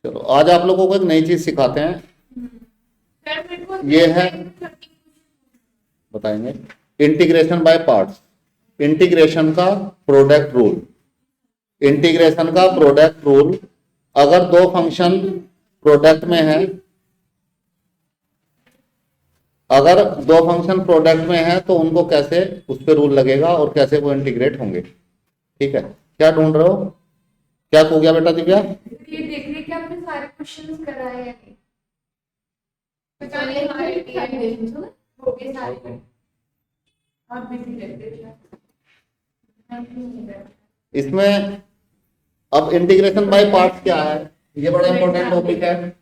चलो आज आप लोगों को एक नई चीज सिखाते हैं। ये है, बताएंगे इंटीग्रेशन बाय पार्ट्स। इंटीग्रेशन का प्रोडक्ट रूल। इंटीग्रेशन का प्रोडक्ट रूल, अगर दो फंक्शन प्रोडक्ट में है, अगर दो फंक्शन प्रोडक्ट में है तो उनको कैसे उस पर रूल लगेगा और कैसे वो इंटीग्रेट होंगे। ठीक है, क्या ढूंढ रहे हो? क्या हो गया बेटा दिव्या? ये देख रहे कि आपने सारे क्वेश्चंस कराए हैं नहीं? पता नहीं हमारे टीएम हो गए सारे। आप बिजी रहते हैं। इसमें अब इंटीग्रेशन बाय पार्ट्स क्या है, ये बड़ा इंपॉर्टेंट टॉपिक है।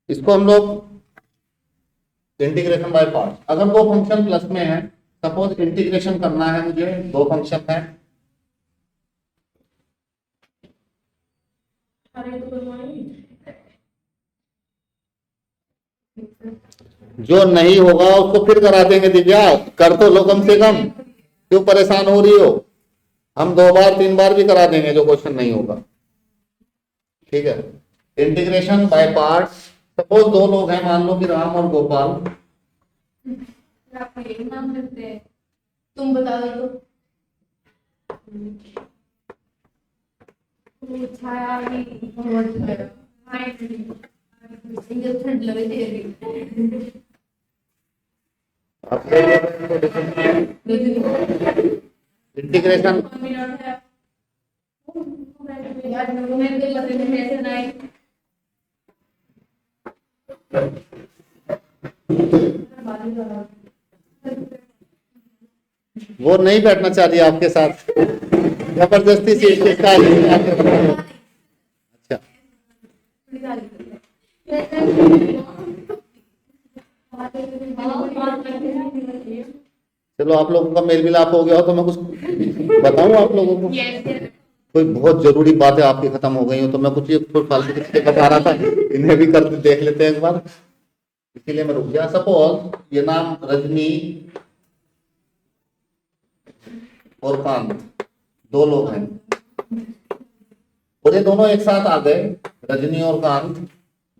इसको हम लोग इंटीग्रेशन बाय पार्ट्स, अगर दो फंक्शन प्लस में है, सपोज इंटीग्रेशन करना है मुझे, दो फंक्शन है, जो नहीं होगा उसको फिर करा देंगे दिव्या, कर तो लो कम से कम, क्यों परेशान हो रही हो? हम 2 बार 3 बार भी करा देंगे जो क्वेश्चन नहीं होगा। ठीक है, इंटीग्रेशन बाय पार्ट्स। सपोज दो लोग हैं, मान लो कि राम और गोपाल। आप यही नाम रखते हैं, तुम बता दो तो। छाया भी बहुत है, ठंड लगे थे। इंटीग्रेशन वो नहीं बैठना चाह रही आपके साथ, जबरदस्ती से इसका अच्छा। चलो आप लोगों का मेल मिलाप हो गया हो तो मैं कुछ बताऊं आप लोगों को? कोई बहुत जरूरी बातें आपकी खत्म हो गई हो तो मैं कुछ ये फालतू की चीजें बता रहा था, इन्हें भी कर देख लेते हैं एक बार, इसीलिए मैं रुक गया। सपोज ये नाम रजनी और कांत, दो लोग हैं और ये दोनों एक साथ आ गए। रजनी और कांत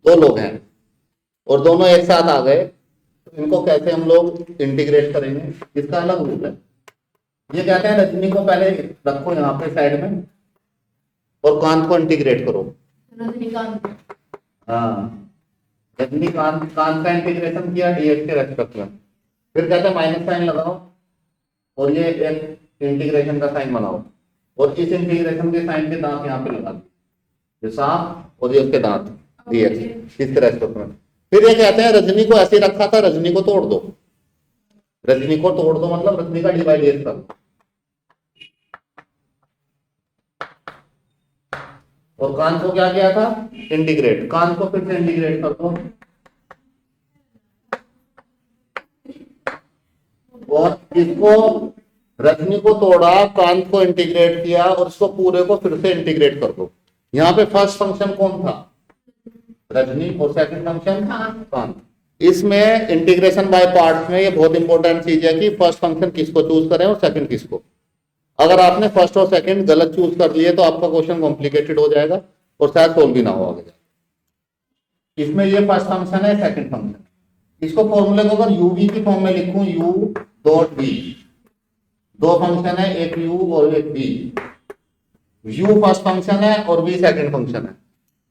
दो लोग हैं और दोनों एक साथ आ गए, तो इनको कैसे हम लोग इंटीग्रेट करेंगे, इसका अलग रूल है। ये कहते हैं रजनी को पहले रखो यहाँ पे साइड में और कांत को इंटीग्रेट करो। रजनीकांत, हाँ, रजनीकांत, कांत का इंटीग्रेशन किया डीएक्स के रेस्पेक्ट में, फिर कहते हैं माइनस साइन लगाओ और ये एक इंटीग्रेशन का साइन बनाओ और इस इंटीग्रेशन के साइन के दांत यहाँ पे लगा दो, ये सांप और ये उसके दांत डीएक्स इसके रेस्पेक्ट में। फिर ये कहते हैं रजनी को ऐसे रखा था, रजनी को तोड़ दो। रजनी को तोड़ दो मतलब रजनी का डिवाइड कर दो, और कांत को क्या किया था? इंटीग्रेट। कांत को फिर से इंटीग्रेट कर दो और इसको, रजनी को तोड़ा, कांत को इंटीग्रेट किया और इसको पूरे को फिर से इंटीग्रेट कर दो। यहाँ पे फर्स्ट फंक्शन कौन था? रजनी, और सेकंड फंक्शन कांत। इसमें इंटीग्रेशन बाय पार्ट्स में ये बहुत इंपॉर्टेंट चीज है कि फर्स्ट फंक्शन किसको चूज करें और सेकंड किसको। अगर आपने फर्स्ट और सेकंड गलत चूज कर लिए तो आपका क्वेश्चन कॉम्प्लिकेटेड हो जाएगा और शायद सोल्व भी ना हो आगे। इसमें ये फर्स्ट फंक्शन है, सेकंड फंक्शन, इसको फॉर्मूले को अगर यूवी की फॉर्म में लिखूं, यू डॉट बी, दो फंक्शन है, एक यू और एक बी। यू फर्स्ट फंक्शन है और बी सेकंड फंक्शन है,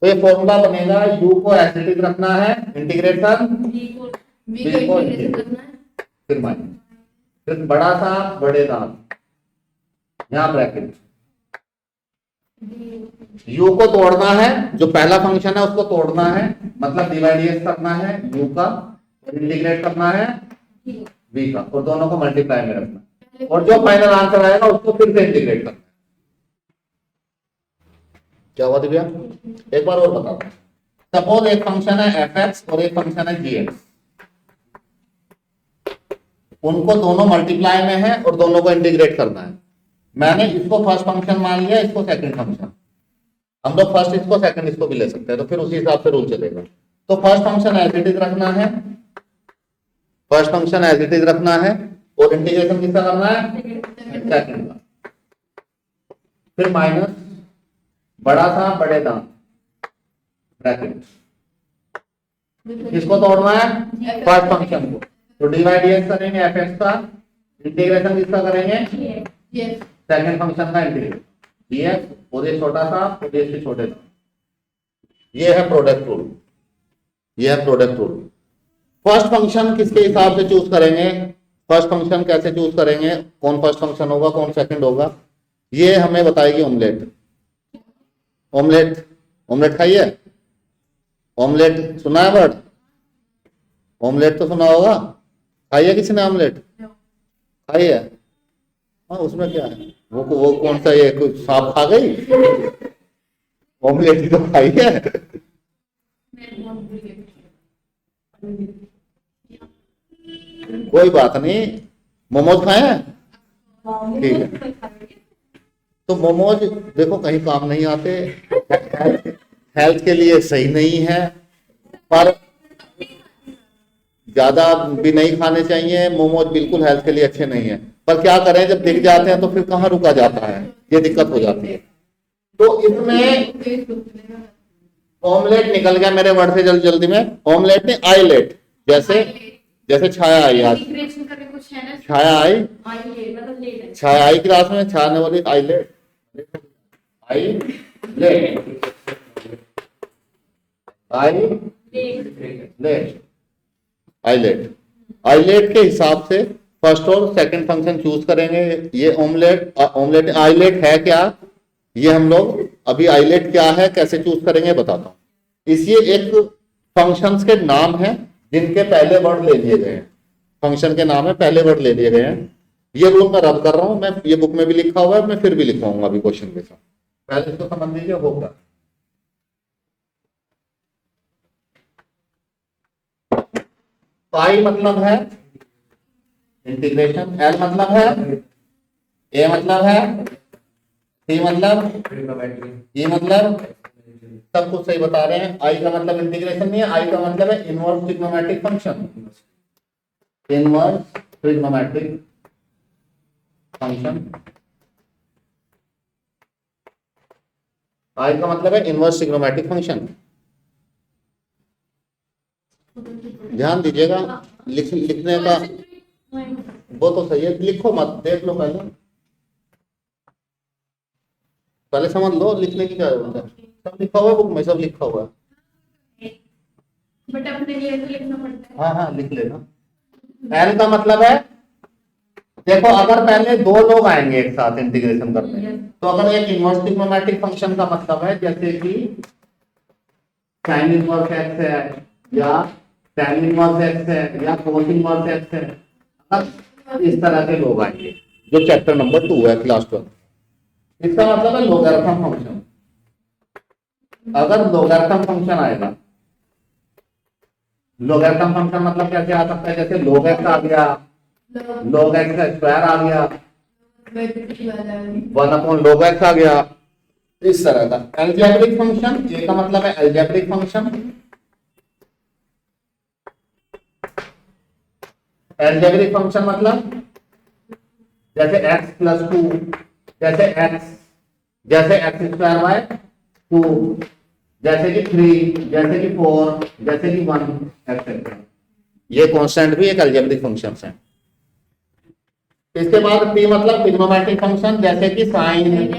तो ये फॉर्मूला बनेगा, यू को एसिडिक रखना है इंटीग्रेशन, बी को फिर माइनस, फिर बड़ा सा बड़े दांत, यहाँ ब्रैकेट। यू को तोड़ना है, जो पहला फंक्शन है उसको तोड़ना है, मतलब डिवाइड करना है यू का, इंटीग्रेट करना है बी का, और दोनों को मल्टीप्लाई में रखना है, और जो फाइनल आंसर आएगा उसको फिर से इंटीग्रेट करना है। क्या हुआ दिव्या? एक बार और बताओ। सपोज एक फंक्शन है एफ एक्स और एक फंक्शन है जी एक्स, उनको दोनों मल्टीप्लाई में है और दोनों को इंटीग्रेट करना है। मैंने इसको फर्स्ट फंक्शन मान लिया, इसको सेकंड फंक्शन, हम लोग फर्स्ट इसको सेकंड इसको भी ले सकते हैं, तो फिर उसी हिसाब से रूल चलेगा। तो first function as it is रखना है, first function as it is रखना है, और इंटीग्रेशन किसका करना है, सेकंड का। फिर माइनस बड़ा था बड़े दाम ब्रैकेट, किसको तोड़ना है, फर्स्ट फंक्शन को। तो डीवाई डीएक्स करेंगे एफ एक्स का, इंटीग्रेशन किसका करेंगे, सेकंड फंक्शन का इंटीग्रेशन डीएक्स, और ये छोटा सा और ये छोटे सा। ये है प्रोडक्ट रूल, ये है प्रोडक्ट रूल। फर्स्ट फंक्शन किसके हिसाब से चूज करेंगे, फर्स्ट फंक्शन कैसे चूज करेंगे, कौन फर्स्ट फंक्शन होगा कौन सेकंड होगा, ये हमें बताएगी ऑमलेट। ऑमलेट, ऑमलेट खाइए, ऑमलेट सुना है वर्ड, ऑमलेट तो सुना होगा, खाइए किसी ने ऑमलेट, खाइए। हाँ उसमें क्या है, वो कौन सा, ये कुछ सांप खा गई, ऑमलेट ही तो खाई है। कोई बात नहीं, मोमोज खाए हैं, ठीक है। तो मोमोज देखो कहीं काम नहीं आते, हेल्थ के लिए सही नहीं है, पर ज्यादा भी नहीं खाने चाहिए। मोमोज बिल्कुल हेल्थ के लिए अच्छे नहीं है, पर क्या करें जब दिख जाते हैं तो फिर कहाँ रुका जाता है, ये दिक्कत हो जाती है। तो इसमें ऑमलेट निकल गया मेरे वर्ड से जल्दी जल्दी में, ऑमलेट ने आईलेट, जैसे जैसे छाया आई आज, छाया आई, छाया आई क्लास में, छाया ने बोली eyelet, eyelet, eyelet, eyelet, eyelet के हिसाब से फर्स्ट और सेकंड फंक्शन चूज करेंगे। ये ऑमलेट, ऑमलेट आईलेट है क्या, ये हम लोग अभी आईलेट क्या है कैसे चूज करेंगे बताता हूँ। इसलिए एक फंक्शंस के नाम है जिनके पहले वर्ड ले लिए गए हैं, फंक्शन के नाम है पहले वर्ड ले लिए गए हैं। ये रूल मैं रब कर रहा हूं, मैं ये बुक में भी लिखा हुआ है, मैं फिर भी लिखवाऊंगा अभी क्वेश्चन के साथ, पहले इसको समझ लीजिए होगा। पाई मतलब है इंटीग्रेशन, एल मतलब है, ए मतलब है, सी मतलब, ई मतलब, सब कुछ सही बता रहे हैं। आई का मतलब इंटीग्रेशन नहीं है, आई का मतलब है inverse trigonometric function, inverse trigonometric function. I का मतलब है इनवर्स ट्रिग्नोमेट्रिक फंक्शन। ध्यान दीजिएगा, लिखने का वो तो सही है, लिखो मत, देख लो पहले, पहले समझ लो लिखने की क्या जरूरत है, सब लिखा हुआ है बुक में, सब लिखा हुआ है, बट अपने लिए तो लिखना पड़ता है। हाँ हाँ लिख लेना। एल का मतलब है, देखो अगर पहले दो लोग आएंगे एक साथ इंटीग्रेशन करने, तो अगर एक इनवर्स ट्रिग्नोमेट्रिक फंक्शन का मतलब है जैसे कि साइन इनवर्स एक्स है या tan इनवर्स एक्स है या कोस इनवर्स एक्स है, अब इस तरह के लोग आएंगे जो चैप्टर नंबर 2 है क्लास 12। इसका मतलब है लोगरिथम फंक्शन। अगर लोगरिथम फंक्शन आएगा, लोगरिथम फंक्शन मतलब कैसे आ सकता है, जैसे log x आ गया, log x का स्क्वायर आ गया, 1/log x आ गया, इस तरह का अलजेब्रिक फंक्शन। ये का मतलब है अलजेब्रिक फंक्शन, अलजेब्रिक फंक्शन मतलब जैसे x + 2, जैसे x स्क्वायर बाय 2, जैसे कि 3, जैसे कि 4, जैसे कि 1 एक्सेट्रा। ये कांस्टेंट भी एक अलजेब्रिक फंक्शंस हैं। इसके बाद p मतलब ट्रिग्नोमेट्रिक फंक्शन, जैसे कि साइन,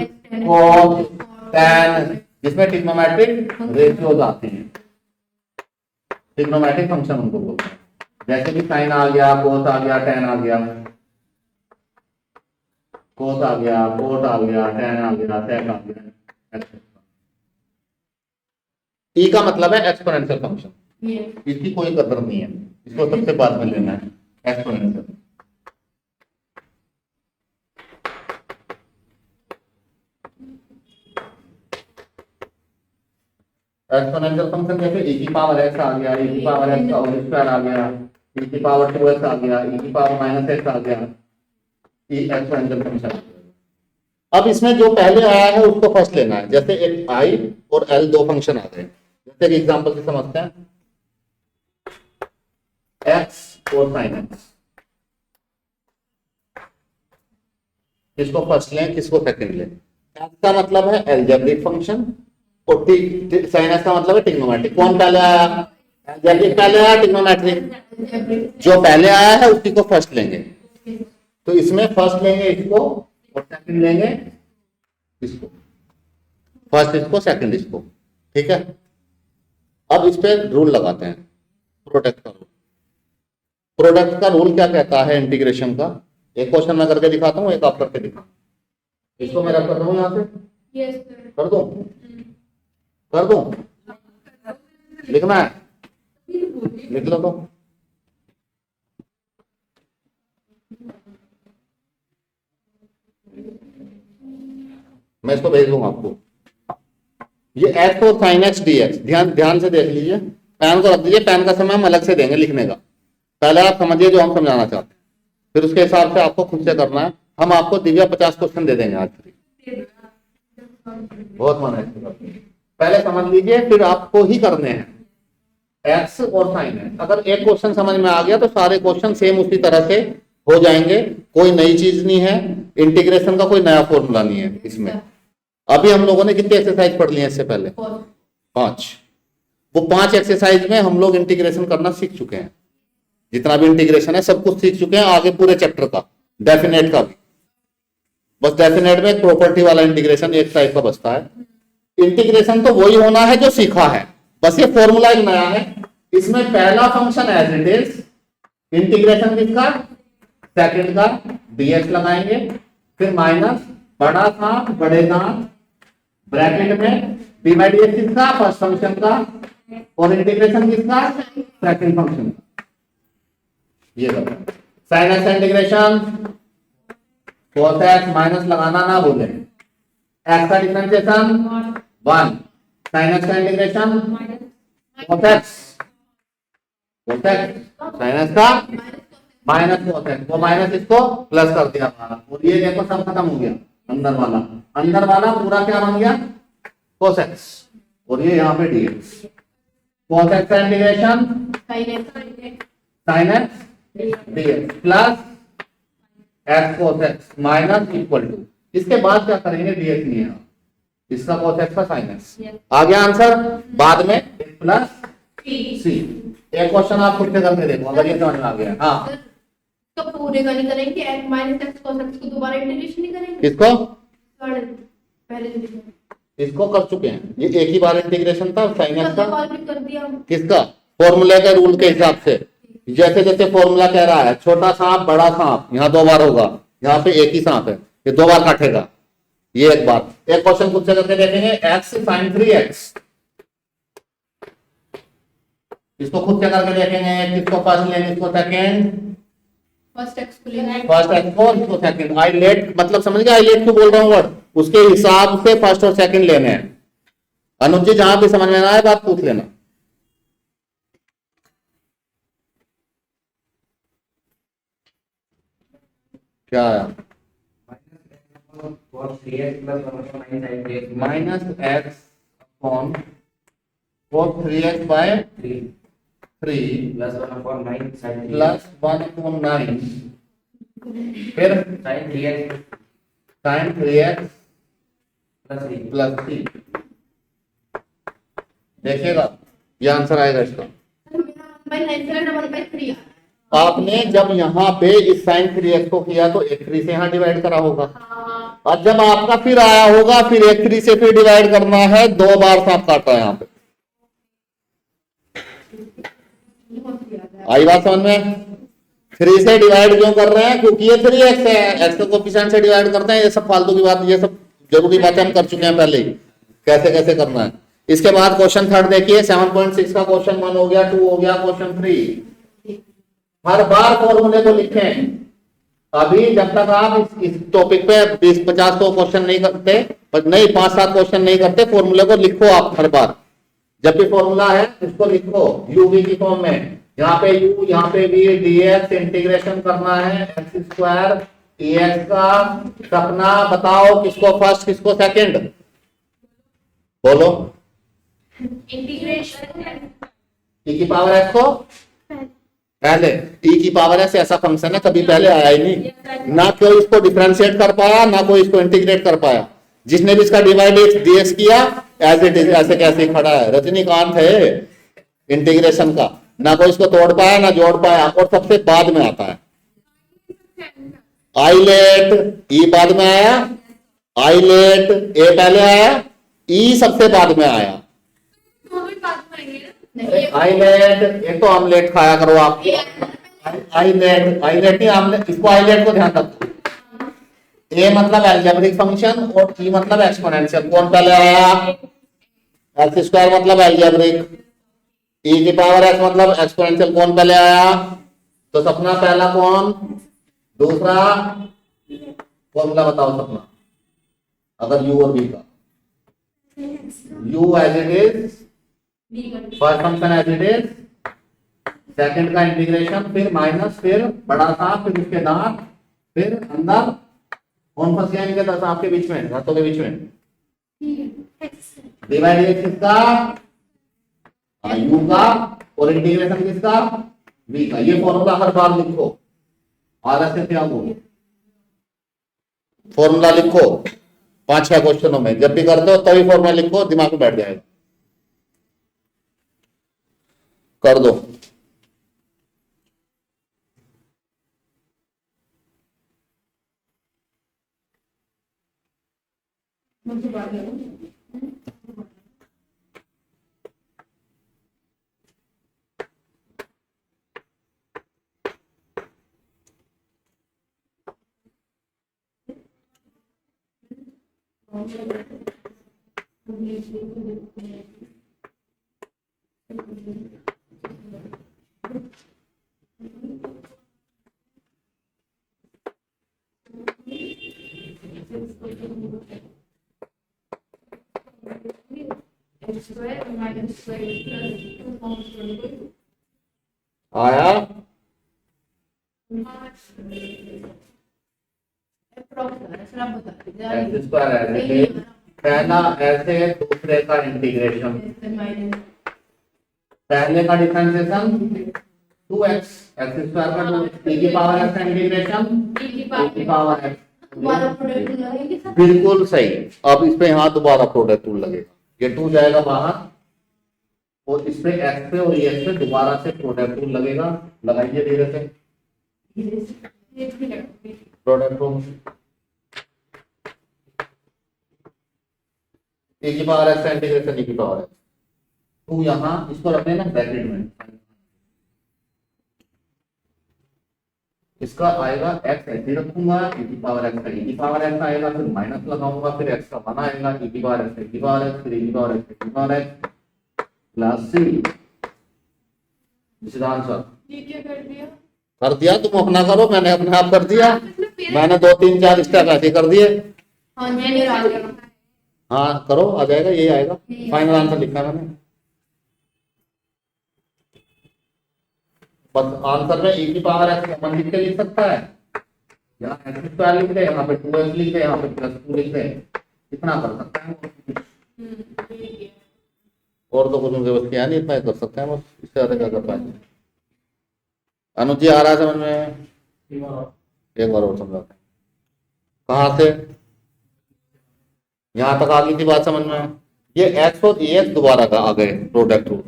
कॉस, tan, जिसमें ट्रिग्नोमेट्रिक रेशियोज आते हैं, ट्रिग्नोमेट्रिक फंक्शन उनको बोलते हैं। जैसे कि साइन आ गया, कोस आ गया, tan आ गया, कोस आ गया, कोट आ गया, tan आ गया, sec आ गया, एक्सेट्रा। ई का मतलब है एक्सपोनेंशियल फंक्शन, इसकी कोई कदर नहीं है, इसको सबसे बाद में लेना है, एक्सपोनेंशियल। एक्सपोनेंशियल फंक्शन जैसे e की पावर x आ गया, e की पावर x का होल स्क्वायर आ गया, e की पावर 2x आ गया, e की पावर -x आ गया, ये एक्सपोनेंशियल फंक्शन। अब इसमें जो पहले आया है उसको फर्स्ट लेना है, जैसे एक i और l दो फंक्शन आ गए, जैसे एक एग्जांपल से समझते हैं। एक्स और साइन एक्स। किसको फर्स्ट लें किसको सेकंड लें? एक्स का मतलब है एल्जेब्रिक फंक्शन और साइन एक्स का मतलब है ट्रिग्नोमेट्रिक। कौन पहले आया? एल्जेब्रिक पहले आया, ट्रिग्नोमेट्रिक जो पहले आया है उसी को फर्स्ट लेंगे। तो इसमें फर्स्ट लेंगे इसको और सेकंड लेंगे इसको, फर्स्ट इसको सेकंड इसको, ठीक है। अब इस पे रूल लगाते हैं, प्रोडक्ट का रूल। प्रोडक्ट का रूल क्या कहता है इंटीग्रेशन का? एक क्वेश्चन मैं करके दिखाता हूँ, एक आप करके दिखा। इसको मैं रख कर दूं यहाँ से, यस सर। कर दूं, कर दूं, लिखना है, लिख लो तो। मैं इसको भेज दूंगा आपको। ये एक्स और साइन एक्स डी एक्स, ध्यान से देख लीजिए। पेन को रख दीजिए, पेन का समय हम अलग से देंगे लिखने का। पहले आप समझिए जो हम समझाना चाहते हैं, फिर उसके हिसाब से आपको खुद से करना है। हम आपको दिव्या 50 क्वेश्चन दे देंगे आज फ्री, बहुत मन है। पहले समझ लीजिए फिर आपको ही करने हैं एक्स और साइन एक्स। अगर एक क्वेश्चन समझ में आ गया तो सारे क्वेश्चन सेम उसी तरह से हो जाएंगे, कोई नई चीज नहीं है। इंटीग्रेशन का कोई नया फॉर्मूला नहीं है इसमें। अभी हम लोगों ने कितने एक्सरसाइज पढ़ लिए इससे पहले? 5। वो 5 एक्सरसाइज में हम लोग इंटीग्रेशन करना सीख चुके हैं। जितना भी इंटीग्रेशन है सब कुछ सीख चुके हैं। आगे पूरे चैप्टर का, डेफिनेट का भी, बस डेफिनेट में एक प्रॉपर्टी वाला इंटीग्रेशन एक टाइप का बचता है। इंटीग्रेशन तो वही होना है जो सीखा है, बस ये फॉर्मूला एक नया है। इसमें पहला function as it is, integration किसका? सेकंड का, डीएक्स लगाएंगे, फिर माइनस बड़ा था बड़े दांत ब्रैकेट में डी बाई डी एक्स किसका? फर्स्ट फंक्शन का, और इंटीग्रेशन किसका? सेकंड फंक्शन का। ये sine x integration cos x minus लगाना ना भूले, x का डिफरेंशिएशन 1, साइन एक्स का integration cos x sine x का माइनस cos x, वो माइनस इसको प्लस कर दिया हमारा, और ये देखो सब खत्म हो गया। अंदर वाला पूरा क्या बन गया? cos x, और ये यहाँ पे dx। cos x का integration sine x dx plus x cos x minus equal to, इसके बाद क्या करेंगे? dx नहीं है, इसका cos x का sin x। आ गया आंसर। बाद में प्लस c। एक क्वेश्चन आप खुद से करके देखो अगर ये समझ में आ गया। हाँ, तो पूरे का नहीं करेंगे, x minus x cos x को दोबारा इंटीग्रेशन नहीं करेंगे? किसको? पहले इसको कर चुके हैं, ये एक ही बार इंटीग्रेशन था sin x का। कर दिया किसका? फॉर्मूले के रूल के हिसाब से। जैसे जैसे फॉर्मूला कह रहा है छोटा सांप बड़ा सांप, यहाँ 2 बार होगा, यहाँ पे एक ही सांप है, ये 2 बार काटेगा। ये एक बात। एक क्वेश्चन खुद से करके देखेंगे, x sin 3x, इसको खुद से करके देखेंगे। किसको फर्स्ट लेंगे, इसको सेकंड? फर्स्ट x को लेना है, फर्स्ट एक्स को, इसको सेकंड। आइलेट मतलब समझ गए? आइलेट क्यों बोल रहा हूँ वर्ड, उसके हिसाब से फर्स्ट और सेकंड लेने हैं। अनुज जी जहां भी समझ में ना आए बात पूछ लेना। क्या आया? Minus x upon cos 3x by 3 plus 1 upon 9 फिर sin 3x प्लस 3। देखिएगा ये आंसर आएगा इसका। आपने जब यहाँ पे इस sin 3x को किया तो एक 3 से यहाँ डिवाइड करा होगा, और जब आपका फिर आया होगा फिर एक 3 से फिर डिवाइड करना है। 2 बार सांप काटा है यहाँ पे। आई बात समझ में? 3 से डिवाइड क्यों कर रहे हैं? क्योंकि ये 3x है, x को कोफिशिएंट से डिवाइड करते हैं। ये सब फालतू की बात, ये सब जरूरी बातें हम कर चुके हैं पहले ही, कैसे कैसे करना है। इसके बाद क्वेश्चन थर्ड देखिए, 7.6 का क्वेश्चन 1 हो गया, 2 हो गया, क्वेश्चन 3। हर बार फॉर्मूले को लिखें। अभी जब तक आप इस टॉपिक पे 20-50 को क्वेश्चन नहीं करते, नहीं 5-7 क्वेश्चन नहीं करते, फॉर्मूले को लिखो आप हर बार। जब भी फॉर्मूला है उसको लिखो यूवी की फॉर्म में। यहाँ पे u, यहाँ पे v, dx इंटीग्रेशन करना है x स्क्वायर dx का। सपना बताओ किसको फर्स्ट किसको सेकंड? बोलो। इंटीग्रेशन e की पावर x को पहले e की पावर एस ऐसा फंक्शन है, कभी पहले आया ही नहीं, ना कोई इसको डिफरेंशिएट कर पाया, ना कोई इसको इंटीग्रेट कर पाया। जिसने भी इसका डिवाइड डीएक्स किया एज इट इज ऐसे कैसे ही खड़ा है, रजनीकांत है इंटीग्रेशन का, ना कोई इसको तोड़ पाया ना जोड़ पाया। और सबसे बाद में आता है आईलेट, ई बाद में आया, आईलेट ए पहले आया, ई सबसे बाद में आया। आईलेट, एक तो ऑमलेट खाया करो आप, आईलेट, आईलेट नहीं आमलेट, इसको आईलेट को ध्यान रखो। ए मतलब एल्जेब्रिक फंक्शन और ई मतलब एक्सपोनेंशियल। कौन पहले आया? एक्स स्क्वायर मतलब एल्जेब्रिक, ई की पावर एक्स मतलब एक्सपोनेंशियल। कौन पहले आया? तो सपना पहला कौन, दूसरा फॉर्मूला बताओ सपना, अगर यू और बी का। U as it is, first function as it is, second का इंटीग्रेशन, फिर माइनस, फिर बड़ा सा, फिर उसके दांत, फिर अंदर। कौन फंस गया इनके दस आपके बीच में, हाथों के बीच में? डिवाइड किसका? यू का, और इंटीग्रेशन किसका? v का। ये फॉर्मूला हर बार लिखो, आधा से त्यागो, फॉर्मूला लिखो 5-6 क्वेश्चनों में जब भी करते हो तभी फॉर्मूला लिखो, दिमाग में बैठ जाएगा। कर दो। आया पहला ऐसे, दूसरे का इंटीग्रेशन, पहले का डिफरेंशिएशन 2x, एक्स स्क्वायर का 2 e की पावर x का इंटीग्रेशन e की पावर x। बिल्कुल सही। अब इस पे यहाँ दोबारा प्रोडक्ट रूल लगेगा, ये 2 जाएगा बाहर और इस पे x पे और ये पे दोबारा से प्रोडक्ट रूल लगेगा। लगाइए धीरे से प्रोडक्ट रूल। e की पावर x का इंटीग्रेशन e की पावर x, तू यहाँ इसको रखने ना ब्रैकेट में, इसका आएगा x ऐसे रखूंगा, e की पावर x का e की पावर x आएगा, फिर माइनस लगाऊंगा, फिर x का 1 आएगा, e की पावर x, e की पावर x, फिर e की पावर x, e की पावर x प्लस c। इसका आंसर ये क्या कर दिया? कर दिया, तुम अपना करो, मैंने अपने आप कर दिया। मैंने 2 3 4 स्टेप ऐसे कर दिए। हाँ मैंने आ गया। हाँ करो, आ जाएगा, यही आएगा। फाइनल आंसर लिखा मैंने, बस आंसर में e की पावर x कॉमन लिख के लिख सकता है, यहाँ एक्स स्क्वायर लिख दे, यहाँ पे 2x लिख दे, यहाँ पे +2 लिख दे, इतना कर सकता है। और तो कुछ उनके बस क्या नहीं, इतना ही कर सकते हैं बस, इससे ज्यादा क्या कर पाएंगे। अनुज जी आ रहा है समझ में? एक बार और समझाते हैं। कहाँ से यहाँ तक आ गई थी बात समझ में? ये x और ax दोबारा का आ गए प्रोडक्ट रूल।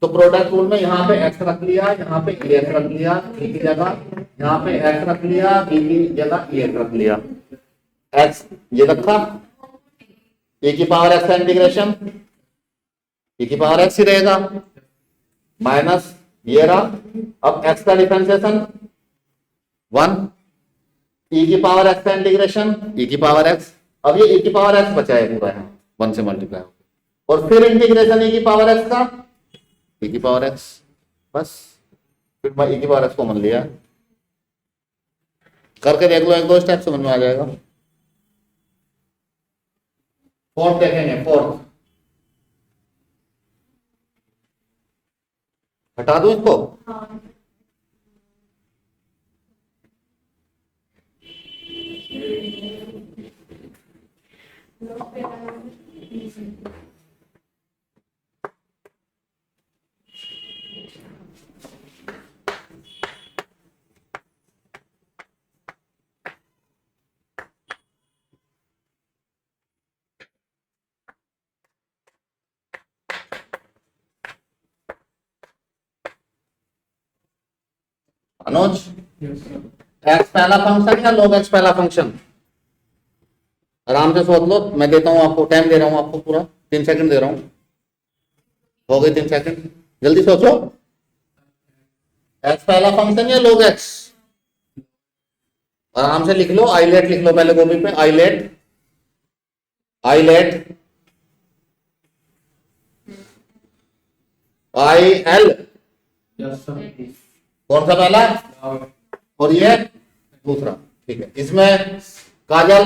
तो प्रोडक्ट रूल में यहाँ पे x रख लिया, यहाँ पे ax रख लिया, b की जगह यहाँ पे x रख लिया, b की जगह ax रख लिया। x ये रखा, e की पावर x का इंटीग्रेशन e की पावर x ही रहेगा, माइनस ये रहा। अब x का डिफरेंशिएशन 1, e की पावर x का इंटीग्रेशन e की पावर x। अब ये e की पावर x बचा है पूरा यहाँ 1 से मल्टीप्लाई, और फिर इंटीग्रेशन e की पावर x का e की पावर x, बस फिर मैं e की पावर x को मान लिया। करके देख लो, 1-2 स्टेप समझ में आ जाएगा। फोर्थ देखेंगे, फोर्थ हटा दो इसको। हाँ अनुज, एक्स पहला फंक्शन या log x पहला फंक्शन? आराम से सोच लो, मैं देता हूं आपको, टाइम दे रहा हूं आपको, पूरा 3 सेकंड दे रहा हूं। हो गए 3 सेकंड, जल्दी सोचो। एक्स पहला फंक्शन या log x? आराम से लिख लो, आईलेट लिख लो पहले कॉपी पे, आईलेट, आईलेट, आई एल, कौन सा पहला और ये दूसरा, ठीक है। इसमें काजल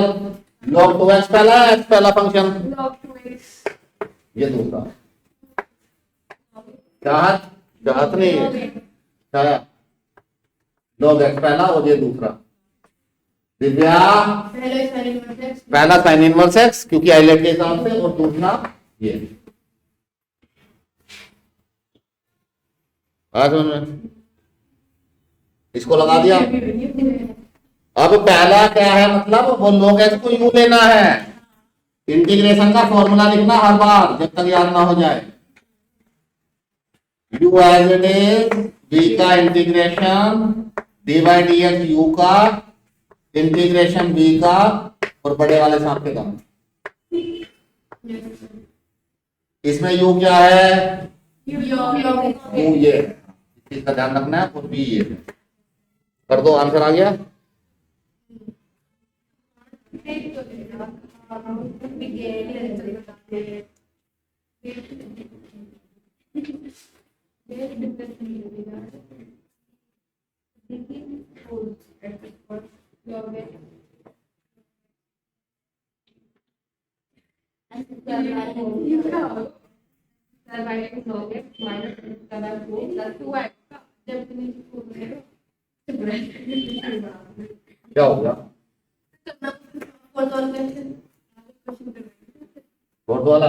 log 2x पहला है, x पहला फंक्शन, log 2x ये दूसरा। चाहत, चाहत नहीं है, चाहत log x पहला और ये दूसरा। दिव्या पहला साइन इनवर्स x क्योंकि आइलेट के हिसाब से, और दूसरा ये। आज इसको लगा दिया। अब पहला क्या है, मतलब वो log x को यूं लेना है, इंटीग्रेशन का फॉर्मूला लिखना हर बार जब तक याद ना हो जाए। u as it is, v का इंटीग्रेशन, dy dx u का इंटीग्रेशन v का, और बड़े वाले सांप के दाम। इसमें u क्या है, u ये है, इसका ध्यान रखना है, और v ये है। कर दो, आंसर आ गया। क्या हो गया, फोर्थ वाला?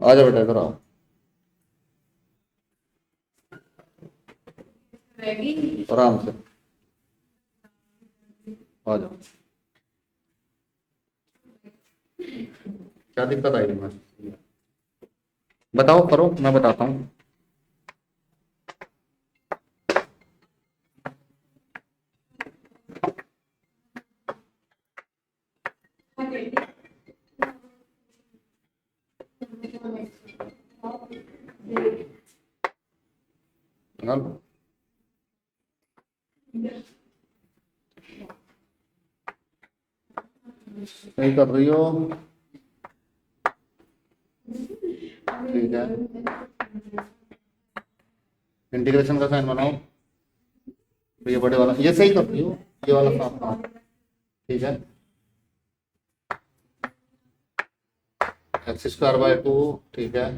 आ जाओ बेटा, इधर आओ। आराम से आ जाओ। क्या दिक्कत आई मैं बताओ, करो, मैं बताता हूँ। नहीं कर रही हो, ठीक है। इंटीग्रेशन का साइन बनाओ, तो ये बड़े वाला, ये सही कर रही हो, ये वाला साफ करो, ठीक है। एक्स स्क्वायर बाय 2, ठीक है,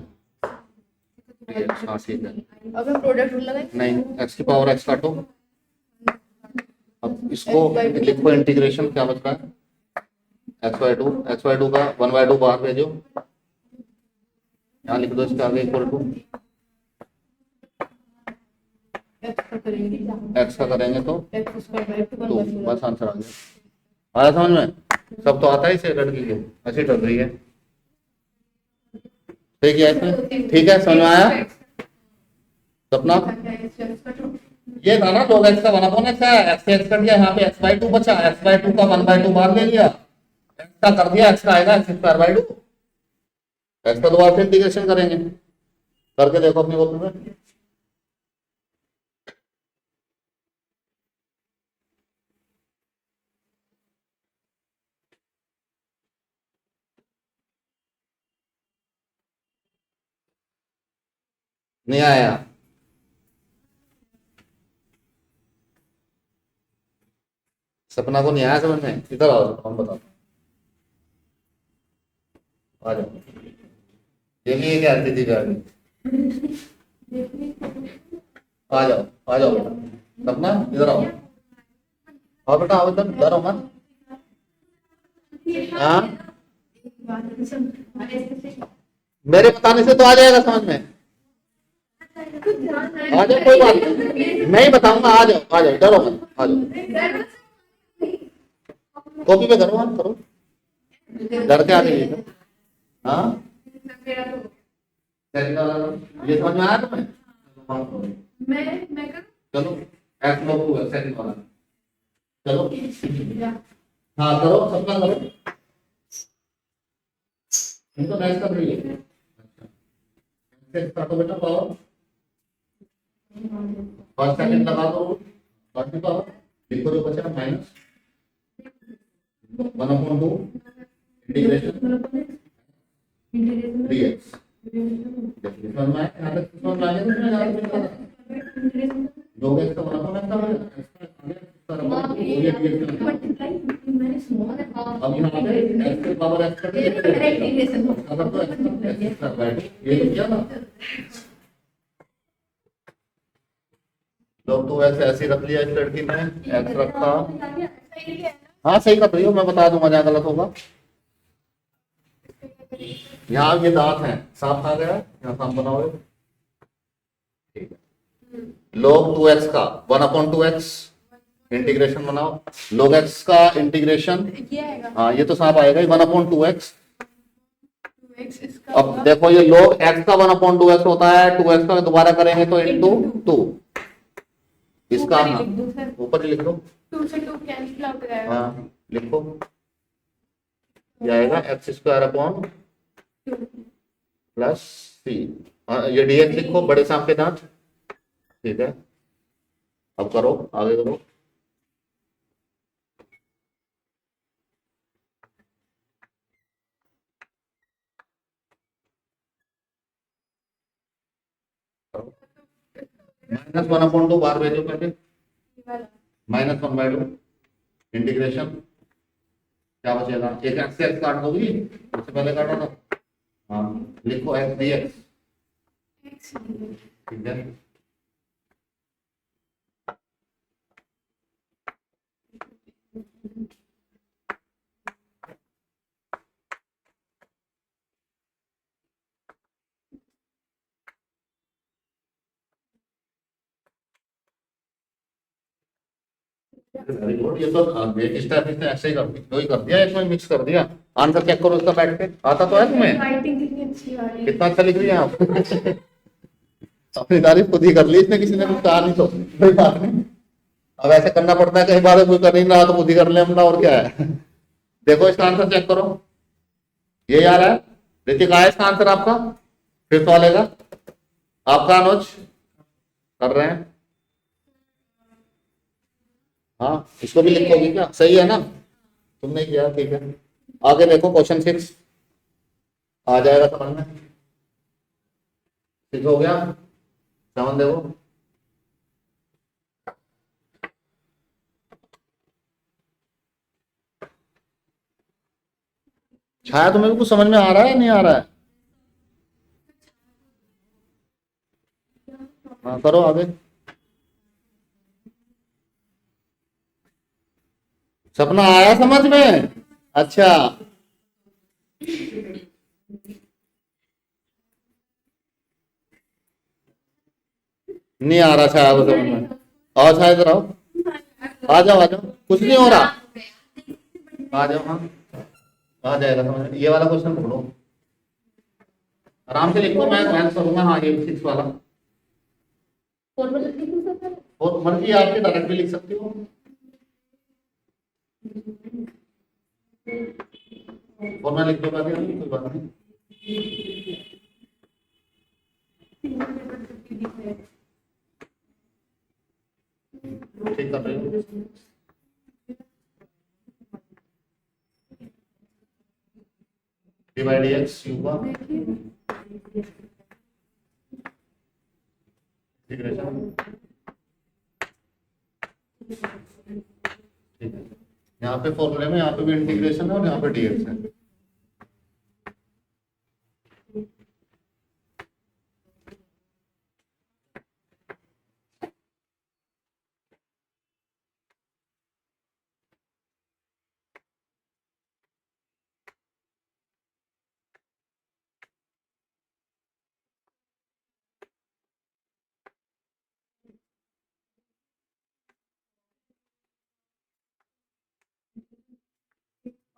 हाँ ठीक है। अब हम प्रोडक्ट रूल लगाएं? नहीं, एक्स की पावर एक्स काटो। अब इसको लिखो, इंटीग्रेशन क्या बचता है, एक्स बाय टू का 1/2 बाहर भेजो, यहाँ लिख दो, इसके आगे इक्वल टू एक्स का करेंगे तो बस आंसर आ गया। आया समझ में? सब तो आता है इसे, लड़की को अच्छी डर रही है, ठीक है इसमें, ठीक है, समझ में आया सपना? ये था ना log x का 1/x है, x से x कट गया, यहाँ पे x/2 बचा, x/2 का 1/2 बाहर ले लिया, x का कर दिया, x का आएगा x²/2, x का दोबारा से इंटीग्रेशन करेंगे, करके देखो अपनी कॉपी में। नहीं आया? सपना को नहीं आया समझ में? इधर आओ, हम बताओ, आ जाओ। देखिए क्या आती थी गाड़ी, आ जाओ, आ जाओ सपना, इधर आओ, आओ बेटा, आओ इधर, डरो मत। हाँ, मेरे बताने से तो आ जाएगा समझ में। आ जाओ, कोई बात नहीं, मैं ही बताऊंगा। आ जाओ आ जाओ, डरो मत, आ जाओ। कॉपी पे करो, आप करो, डर के आ जाइए। हाँ, सेकंड वाला ये समझ में आया तुम्हें? मैं चलो, एक्स लॉग टू है सेकंड वाला। चलो, हाँ करो, सबका करो। इनको मैच कर रही है। अच्छा, स्टार्ट हो बेटा, पावर फर्स्ट सेकंड लगा दो, फर्स्ट पावर लिखो जो बचा माइनस 1/2 इंटीग्रेशन dx। समझ में आया? यहाँ तक समझ में आ गया? तो मैं ज़्यादा कुछ नहीं। दो गैस का बना था मैं ये dx का। अब यहाँ पे x के पावर x करके अगर तो x का बैठो, ये तो क्या था? लोग तो ऐसे ऐसे रख लिया इस लड़की ने, एक्स रखा। हाँ सही रख रही हो, मैं बता दूंगा जहाँ गलत होगा। यहाँ ये दांत है, साफ आ गया, यहाँ साफ बनाओगे। ठीक है, log 2x का 1/2x इंटीग्रेशन बनाओ। log x का इंटीग्रेशन, हाँ ये तो साफ आएगा ही, 1/2x। अब देखो ये log x का 1/2x होता है, 2x का दोबारा करेंगे तो इंटू 2। इसका हाँ ऊपर ही लिख दो, 2 से 2 कैंसिल आउट हो जाएगा। हाँ लिखो, ये आएगा x² प्लस सी। ये dx लिखो, बड़े सांप के दांत। ठीक है, अब करो, आगे करो। -1/2 बार भेजो पहले, -1/2 इंटीग्रेशन, क्या बचेगा? एक एक्स से एक्स काट दोगी, उससे पहले काटो ना। हाँ लिखो एक्स डी एक्स। ठीक है, वेरी गुड। ये तो एक स्टेप इसने ऐसे ही कर दिया, दो ही कर दिया, एक में मिक्स कर दिया। आंसर चेक करो इसका बैठ के, आता तो है तुम्हें? राइटिंग कितनी अच्छी आ रही है। कितना अच्छा लिख रही है आप। अपनी तारीफ खुद ही कर ली इसने, किसी ने कुछ कहा नहीं तो कोई बात नहीं। अब ऐसे करना पड़ता है, कई बार कोई कर नहीं रहा तो खुद ही कर ले अपना, और क्या है। देखो इसका आंसर चेक करो, ये आ रहा है। ऋतिक आया इसका आंसर आपका? फिर तो वाले का आपका अनुज कर रहे हैं। हाँ इसको भी लिखोगे क्या? सही है ना? तुमने किया, ठीक है। आगे देखो क्वेश्चन 6 आ जाएगा समझ में। 6 हो गया, 7 देखो। छाया तुम्हें भी कुछ समझ में आ रहा है, नहीं आ रहा है? हाँ करो आगे। सपना आया समझ में? अच्छा, नहीं आ रहा छाया को समझ में? आओ छाया इधर आओ, आ जाओ आ जाओ, कुछ नहीं हो रहा, आ जाओ। हाँ आ जाएगा समझ में। ये वाला क्वेश्चन पढ़ो, आराम से लिखो, मैं आंसर करूंगा। हाँ ये 6 वाला, और मर्जी आपके, डायरेक्ट भी लिख सकती हो, और मैं लिख दूंगा भी, कोई बात नहीं। ठीक कर रहे हो, डिवाइड एक्स होगा इंटीग्रेशन। ठीक है, यहाँ पे फॉर्मूले में यहाँ पे भी इंटीग्रेशन है और यहाँ पे डीएक्स है।